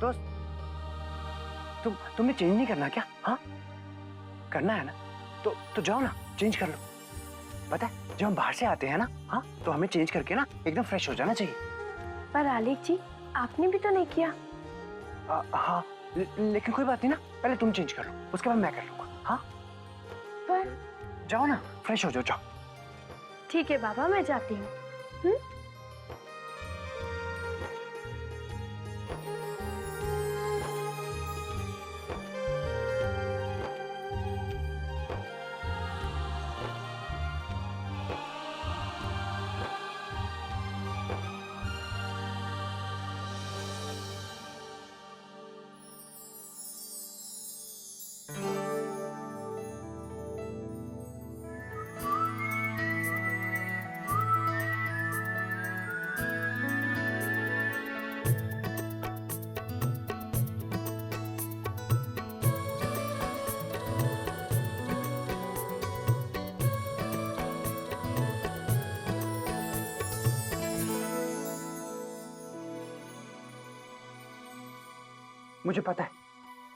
दोस्त, तुमने चेंज नहीं करना क्या? हाँ, करना है ना तो जाओ ना, चेंज कर लो। पता है जब हम बाहर से आते हैं ना, हाँ, तो हमें चेंज करके ना एकदम फ्रेश हो जाना चाहिए। पर आलिक जी, आपने भी तो नहीं किया। हाँ, लेकिन कोई बात नहीं ना, पहले तुम चेंज कर लो, उसके बाद मैं कर लूंगा। हाँ, पर जाओ ना, फ्रेश हो जाओ, जाओ। ठीक है बाबा, मैं जाती हूँ।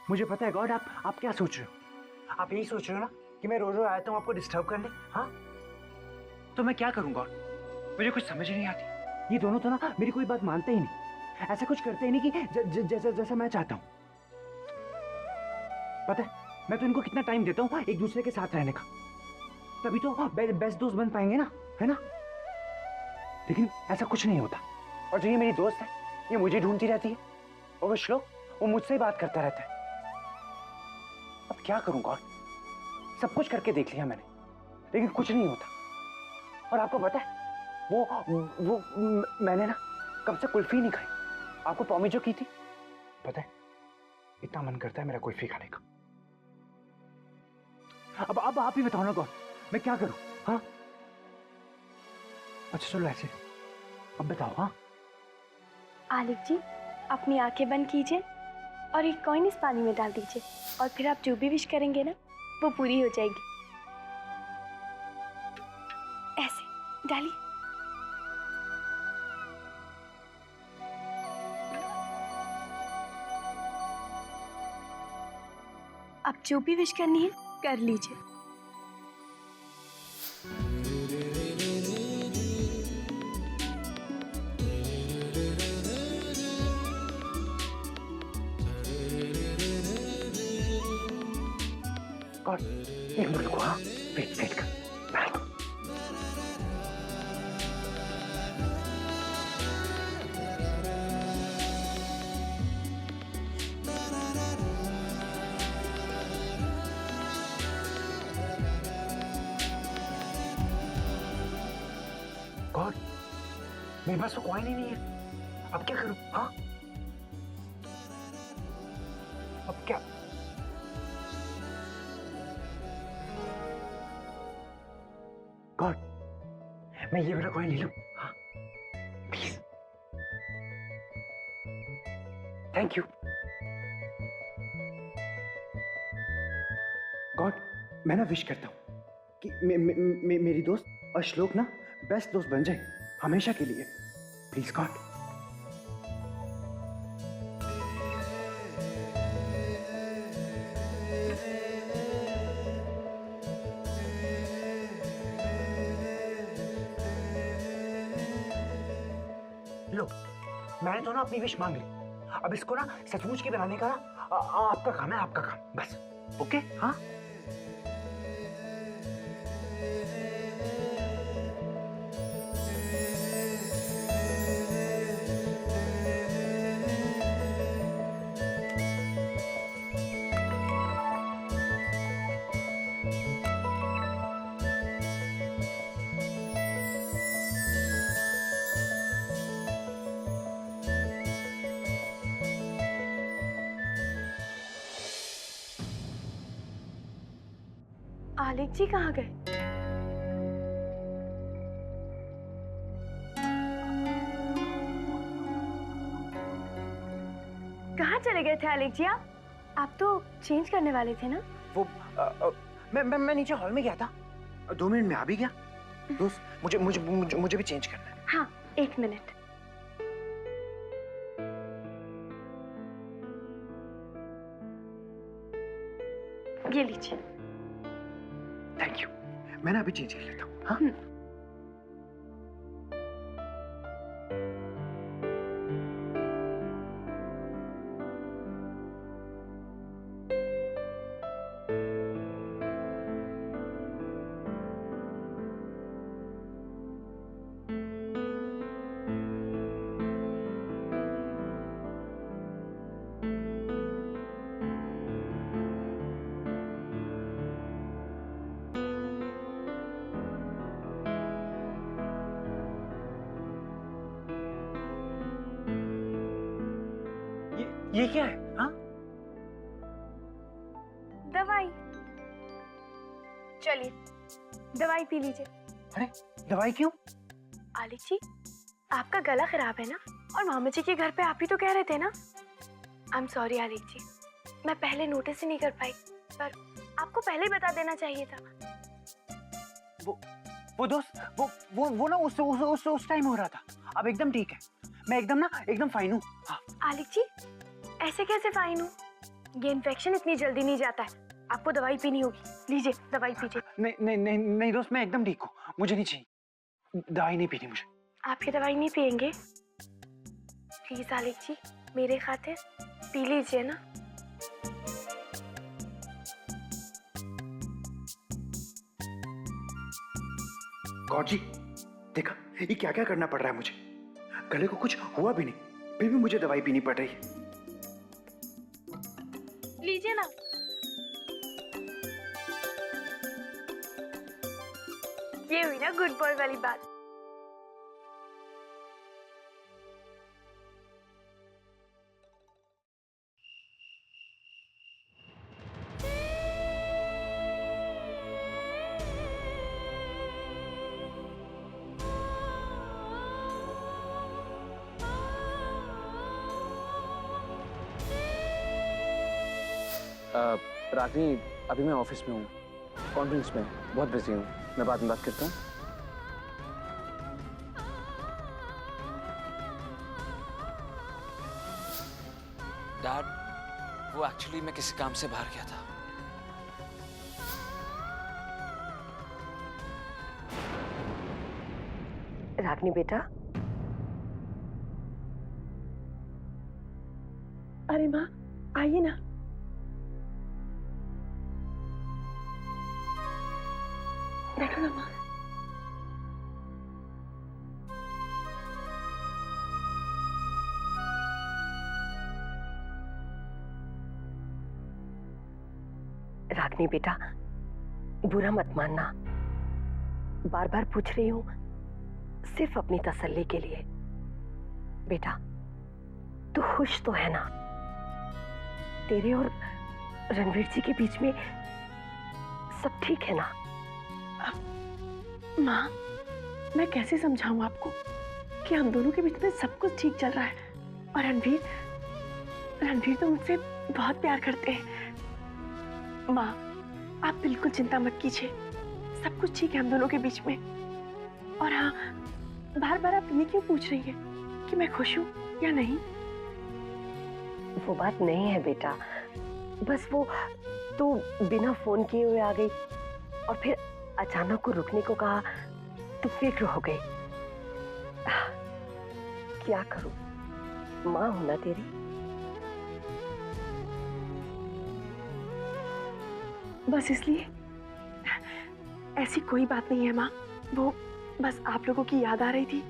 मुझे पता है गॉड, आप क्या सोच रहे हो? आप यही सोच रहे हो ना कि मैं रोज रोज आया हूँ आपको डिस्टर्ब करने। हाँ, तो मैं क्या करूँ गॉड? मुझे कुछ समझ ही नहीं आती। ये दोनों तो ना मेरी कोई बात मानते ही नहीं, ऐसा कुछ करते ही नहीं कि जैसा मैं चाहता हूँ। पता है मैं तो इनको कितना टाइम देता हूँ एक दूसरे के साथ रहने का, तभी तो बेस्ट दोस्त बन पाएंगे ना, है ना? लेकिन ऐसा कुछ नहीं होता। और जो ये मेरी दोस्त है, ये मुझे ढूंढती रहती है, और वो श्लोक, वो मुझसे ही बात करता रहता है। अब क्या करूं गॉड? सब कुछ करके देख लिया मैंने, लेकिन कुछ नहीं होता। और आपको पता है मैंने ना कब से कुल्फी नहीं खाई। आपको प्रॉमिस जो की थी, पता है इतना मन करता है मेरा कुल्फी खाने का। अब आप ही बताओ ना गॉड, मैं क्या करूं? हाँ, अच्छा चलो ऐसे, अब बताओ। हाँ, आलिक जी, अपनी आंखें बंद कीजिए और एक कॉइन इस पानी में डाल दीजिए, और फिर आप जो भी विश करेंगे ना, वो पूरी हो जाएगी। ऐसे डालिए। अब जो भी विश करनी है कर लीजिए। गॉड एक मिनट रुको। हाँ, वेट कर। गॉड मेरे पास तो कॉइन ही नहीं है, अब क्या करूं? हाँ, अब क्या? गॉड मैं ये वाला कॉइन ले लूं? हाँ प्लीज, थैंक यू गॉड। मैं ना विश करता हूं कि मेरी दोस्त और श्लोक ना बेस्ट दोस्त बन जाए हमेशा के लिए, प्लीज गॉड। लो, मैंने तो ना अपनी विश मांग ली, अब इसको ना सचमुच की बनाने का ना आपका काम है, आपका काम बस। ओके? हाँ, आलिक जी कहाँ गए? कहाँ चले गए थे आलिक जी आप? आप तो चेंज करने वाले थे ना? वो मैं नीचे हॉल में गया था, 2 मिनट में आ भी गया। दोस्त मुझे भी चेंज करना है। हाँ, 1 मिनट। ये लीजिए। Thank you. मैं ना अभी चेंज कर लेता हूँ। हाँ ये क्या है? हाँ दवाई। चलिए दवाई पी लीजिए। अरे दवाई क्यों? आलिक जी, आपका गला खराब है ना, और मामा जी के घर पे आप ही तो कह रहे थे ना। आई एम सॉरी आलिक जी, मैं पहले नोटिस ही नहीं कर पाई, पर आपको पहले ही बता देना चाहिए था। वो दोस्त, वो ना उस टाइम हो रहा था। अब एकदम ठीक है, मैं एकदम फाइन हूँ। हाँ आलिक जी, ऐसे कैसे फाइन हूँ? ये इन्फेक्शन इतनी जल्दी नहीं जाता है, आपको दवाई पीनी होगी। लीजिए दवाई पीजिए। नहीं दोस्त, मैं एकदम ठीक हूँ, मुझे नहीं चाहिए दवाई, नहीं पीनी मुझे। आप ये दवाई नहीं पियेंगे? प्लीज आलिक जी, मेरे खातिर पी लीजिए ना। गॉड जी, देखा ये क्या क्या करना पड़ रहा है मुझे। गले को कुछ हुआ भी नहीं, फिर भी मुझे दवाई पीनी पड़ रही है। लीजिए ना। ये हुई ना गुड बॉय वाली बात। रागिनी, अभी मैं ऑफिस में हूँ, कॉन्फ्रेंस में, बहुत बिजी हूँ, मैं बाद में बात करता हूँ। डैड, वो एक्चुअली मैं किसी काम से बाहर गया था। रागिनी बेटा। अरे माँ, आइए ना। बैठो ना माँ। रागिनी बेटा, बुरा मत मानना, बार बार पूछ रही हूँ सिर्फ अपनी तसल्ली के लिए। बेटा तू खुश तो है ना? तेरे और रणवीर जी के बीच में सब ठीक है ना? माँ, मैं कैसे समझाऊं आपको कि हम दोनों के बीच में सब कुछ ठीक चल रहा है, और रणवीर तो मुझसे बहुत प्यार करते हैं। माँ, आप बिल्कुल चिंता मत कीजिए, सब कुछ ठीक है हम दोनों के बीच में। और हाँ, बार बार आप ये क्यों पूछ रही हैं कि मैं खुश हूँ या नहीं? वो बात नहीं है बेटा, बस वो तू बिना फोन किए हुए आ गई और फिर अचानक को रुकने को कहा तो फिक्र हो गई। क्या करूं, माँ हूं ना तेरी। बस इसलिए? ऐसी कोई बात नहीं है माँ, वो बस आप लोगों की याद आ रही थी,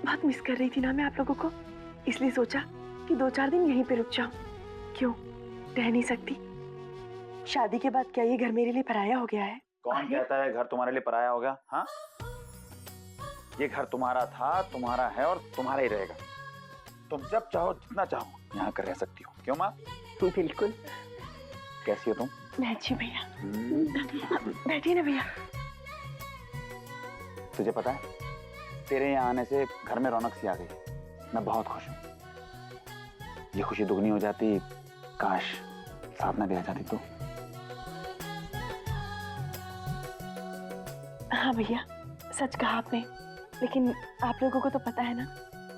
बहुत मिस कर रही थी ना मैं आप लोगों को, इसलिए सोचा कि 2-4 दिन यहीं पे रुक जाऊं। क्यों, रह नहीं सकती? शादी के बाद क्या ये घर मेरे लिए पराया हो गया है? कौन कहता है घर तुम्हारे लिए पराया हो गया? हाँ, ये घर तुम्हारा था, तुम्हारा है और तुम्हारा ही रहेगा। तुम जब चाहो जितना चाहो यहाँ कर रह सकती हो। क्यों माँ? बिल्कुल। कैसी हो तुम? मैं अच्छी भैया। बैठिए ना भैया। तुझे पता है, तेरे यहाँ आने से घर में रौनक सी आ गई। मैं बहुत खुश हूँ। ये खुशी दुगनी हो जाती काश साधना भी आ जाती तो। हाँ भैया, सच कहा आपने, लेकिन आप लोगों को तो पता है ना,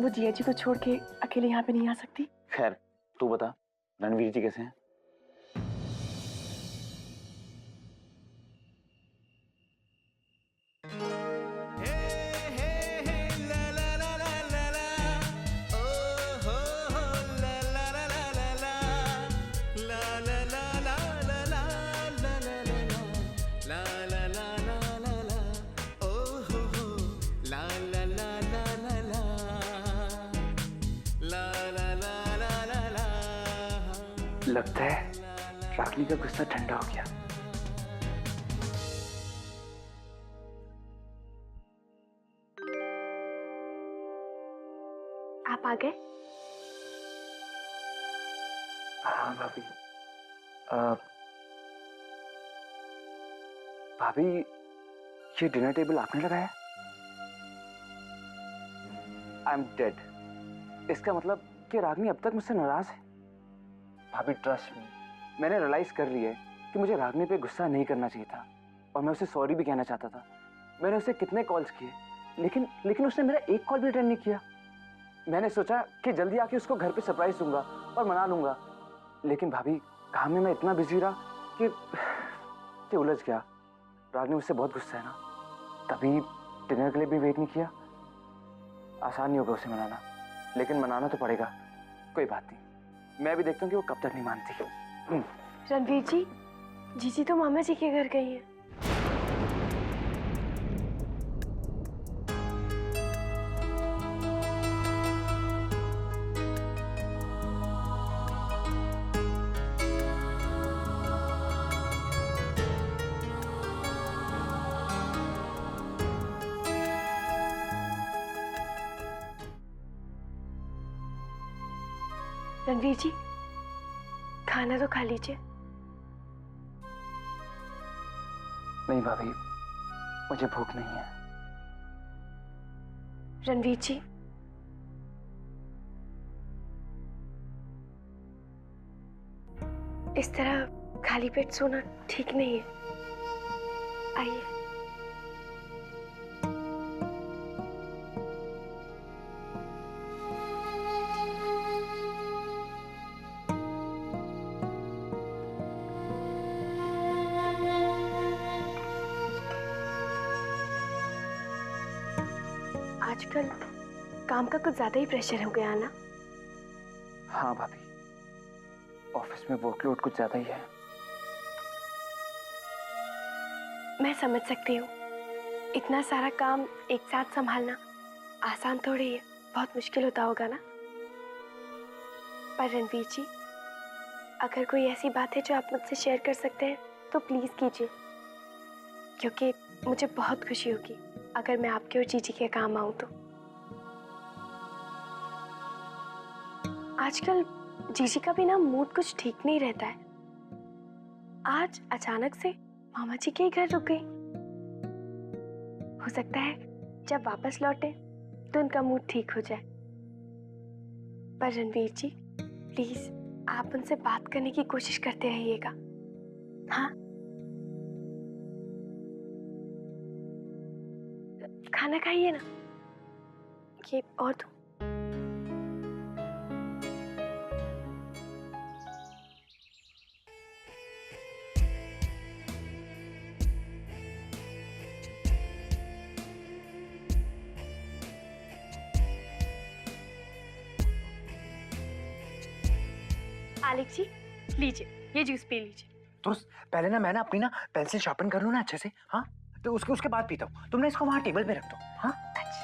वो जिया जी को छोड़ के अकेले यहाँ पे नहीं आ सकती। खैर तू बता, रणवीर जी कैसे हैं? लगता है रागनी का गुस्सा ठंडा हो गया। आप आ गए? हाँ भाभी। भाभी, ये डिनर टेबल आपने लगाया? I am dead. इसका मतलब कि रागनी अब तक मुझसे नाराज है। भाभी ट्रस्ट मी, मैंने रियलाइज कर लिया है कि मुझे रागनी पे गुस्सा नहीं करना चाहिए था और मैं उसे सॉरी भी कहना चाहता था। मैंने उसे कितने कॉल्स किए, लेकिन उसने मेरा एक कॉल भी अटेंड नहीं किया। मैंने सोचा कि जल्दी आके उसको घर पे सरप्राइज दूंगा और मना लूंगा, लेकिन भाभी काम में मैं इतना बिजी रहा कि उलझ गया। रागनी मुझसे बहुत गुस्सा है ना, तभी डिनर के लिए भी वेट नहीं किया। आसान नहीं होगा उसे मनाना, लेकिन मनाना तो पड़ेगा। कोई बात नहीं, मैं भी देखता हूँ कि वो कब तक नहीं मानती। रणवीर जी, जीजी तो मामा जी के घर गई है। रणवीर जी, खाना तो खा लीजिए। नहीं भाभी, मुझे भूख नहीं है। रणवीर जी, इस तरह खाली पेट सोना ठीक नहीं है। आइए। आजकल काम का कुछ ज्यादा ही प्रेशर हो गया ना? हाँ भाभी, ऑफिस में वर्कलोड कुछ ज्यादा ही है। मैं समझ सकती हूँ, इतना सारा काम एक साथ संभालना आसान थोड़ी है, बहुत मुश्किल होता होगा ना। पर रणवीर जी, अगर कोई ऐसी बात है जो आप मुझसे शेयर कर सकते हैं तो प्लीज कीजिए, क्योंकि मुझे बहुत खुशी होगी अगर मैं आपके और जीजी के काम आऊं तो। आजकल जीजी का भी ना मूड कुछ ठीक नहीं रहता है। आज अचानक से मामा जी के ही घर रुक गई। हो सकता है जब वापस लौटे तो उनका मूड ठीक हो जाए। पर रणवीर जी, प्लीज आप उनसे बात करने की कोशिश करते रहिएगा। हाँ, खाना खाइए ना, ये और दो। आलेख जी, लीजिए ये जूस पी लीजिए। तो पहले ना मैं अपनी पेंसिल शार्पन कर लूँ ना अच्छे से। हाँ, तो उसके बाद पीता हूँ। तुमने इसको वहाँ टेबल पे रख दो। हाँ अच्छा,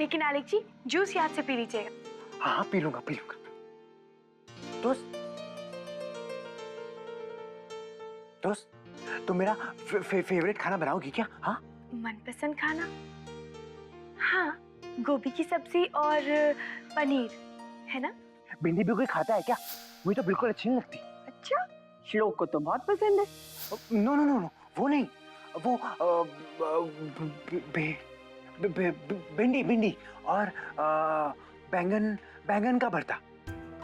लेकिन आलेख जी जूस याद से पी लीजिएगा। हाँ, पी लूंगा। दोस्त, तुम मेरा फेवरेट खाना बनाओगी क्या? हाँ, मनपसंद खाना? हाँ, गोभी की सब्जी और पनीर, है ना? भिंडी भी कोई खाता है क्या? मुझे तो बिल्कुल अच्छी नहीं लगती। अच्छा, श्लोक को तो बहुत पसंद है। नो, वो नहीं, वो भिंडी और बैंगन का भरता,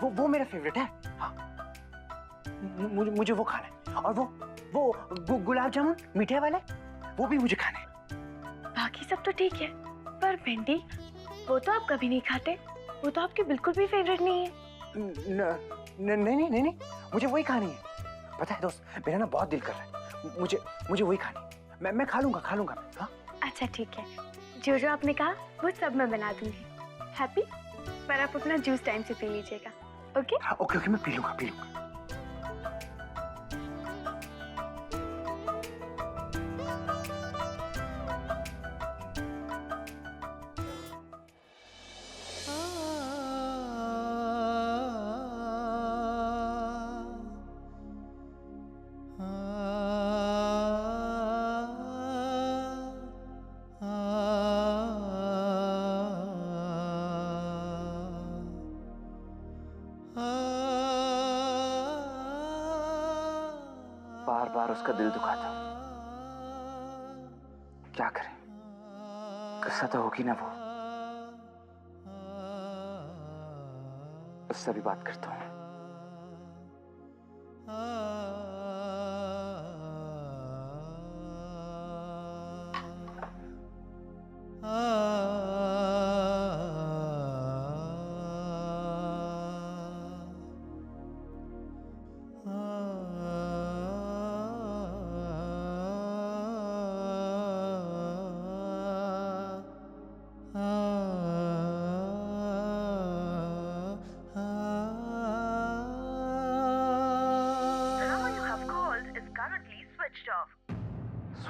वो मेरा फेवरेट है। हाँ, मुझे वो खाना है। और वो गुलाब जामुन मीठे वाले, वो भी मुझे खाने हैं। बाकी सब तो ठीक है, पर भिंडी वो तो आप कभी नहीं खाते, वो तो आपके बिल्कुल भी फेवरेट नहीं है। नहीं, मुझे वही खानी है। पता है दोस्त, मेरा ना बहुत दिल कर रहा है, मुझे वही खानी है। मैं खा लूंगा हाँ? अच्छा ठीक है, जो आपने कहा वो सब मैं बना दूंगी। हैप्पी? पर आप अपना जूस टाइम से पी लीजिएगा। ओके? हाँ, ओके, मैं पी लूंगा। बार उसका दिल दुखाता हूँ। क्या करें, गुस्सा तो होगी ना वो। उससे भी बात करता हूँ।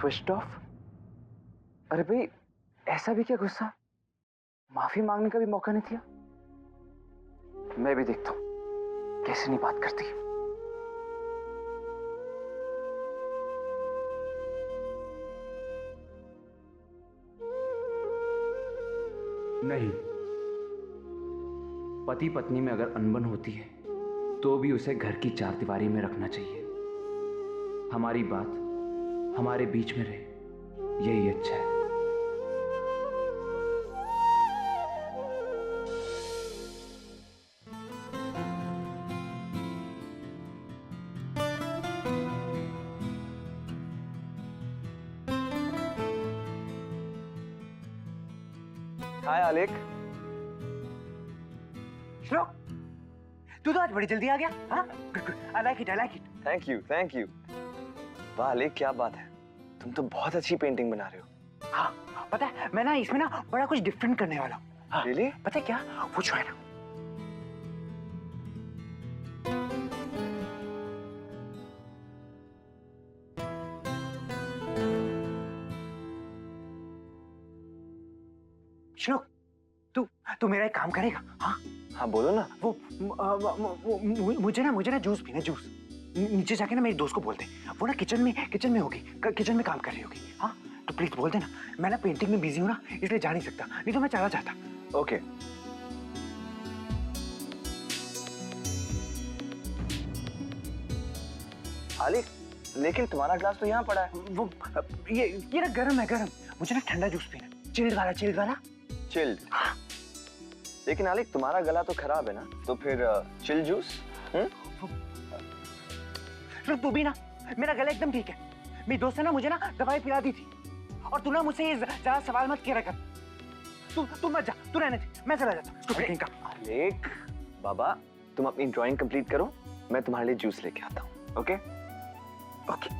Switched off? अरे भाई, ऐसा भी क्या गुस्सा? माफी मांगने का भी मौका नहीं दिया। मैं भी देखता हूं कैसे नहीं बात करती। नहीं, पति पत्नी में अगर अनबन होती है तो भी उसे घर की चार दीवारी में रखना चाहिए। हमारी बात हमारे बीच में रहे, यही अच्छा है। हाय आलेख। श्लोक, तू तो आज बड़ी जल्दी आ गया। हाँ, I like it, I like it. Thank you, thank you. वाह आलेख, क्या बात है, तुम तो बहुत अच्छी पेंटिंग बना रहे हो। हाँ, पता है मैं ना इसमें ना बड़ा कुछ डिफरेंट करने वाला हूँ। हाँ, Really? पता है क्या, वो जो है ना, श्लोक, तू मेरा एक काम करेगा? हाँ हाँ बोलो ना। मुझे ना जूस पीना, जूस। नीचे जाके ना मेरी दोस्त को बोल दे, वो ना किचन में होगी, किचन में काम कर रही होगी। हाँ, तो प्लीज बोल देना। मैं ना पेंटिंग में बिजी हूँ ना, इसलिए जा नहीं सकता, नहीं तो मैं चला जाता। ओके। आलेख, लेकिन तुम्हारा ग्लास तो यहाँ पड़ा है। वो ये ना गरम है, गरम। मुझे ना ठंडा जूस पीना, चिल्ड वाला। चिल्ड? लेकिन आलेख तुम्हारा गला तो खराब है ना, तो फिर चिल जूस? तू भी ना, मेरा गला एकदम ठीक है। मेरी दोस्त ने ना मुझे ना दवाई पिला दी थी, और तू ना मुझसे ये ज्यादा सवाल मत किया कर। तू मत जा, तू रहने दे, मैं चला जाता हूँ। आलेख बाबा, तुम अपनी ड्राइंग कंप्लीट करो, मैं तुम्हारे लिए जूस लेके आता हूँ। Okay okay.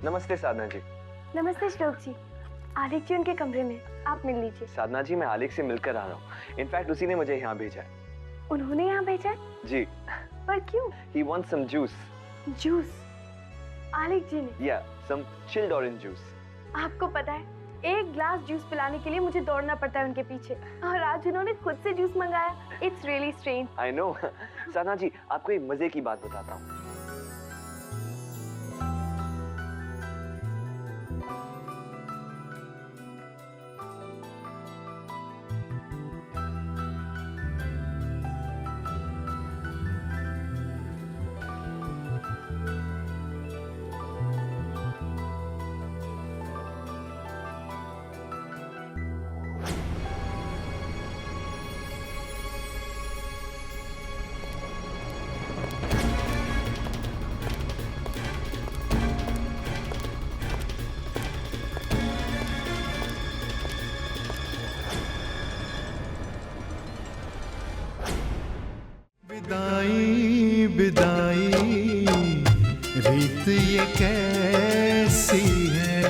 नमस्ते साधना जी। नमस्ते श्लोक जी, आलेख जी उनके कमरे में, आप मिल लीजिए। साधना जी, मैं आलेख से मिलकर आ रहा हूँ। इनफैक्ट उसी ने मुझे यहाँ भेजा है। उन्होंने यहाँ भेजा है? जी। पर क्यों? He wants some juice. Juice? आलेख जी ने? Yeah, some chilled orange juice. आपको पता है, एक ग्लास जूस पिलाने के लिए मुझे दौड़ना पड़ता है उनके पीछे, और आज उन्होंने खुद से जूस मंगाया। It's really strange. I know. साधना जी, आपको एक मजे की बात बताता हूँ। विदाई विदाई रीत ये कैसी है।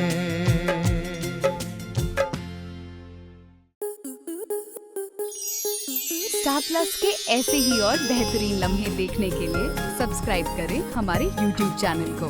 स्टार प्लस के ऐसे ही और बेहतरीन लम्हे देखने के लिए सब्सक्राइब करें हमारे YouTube चैनल को।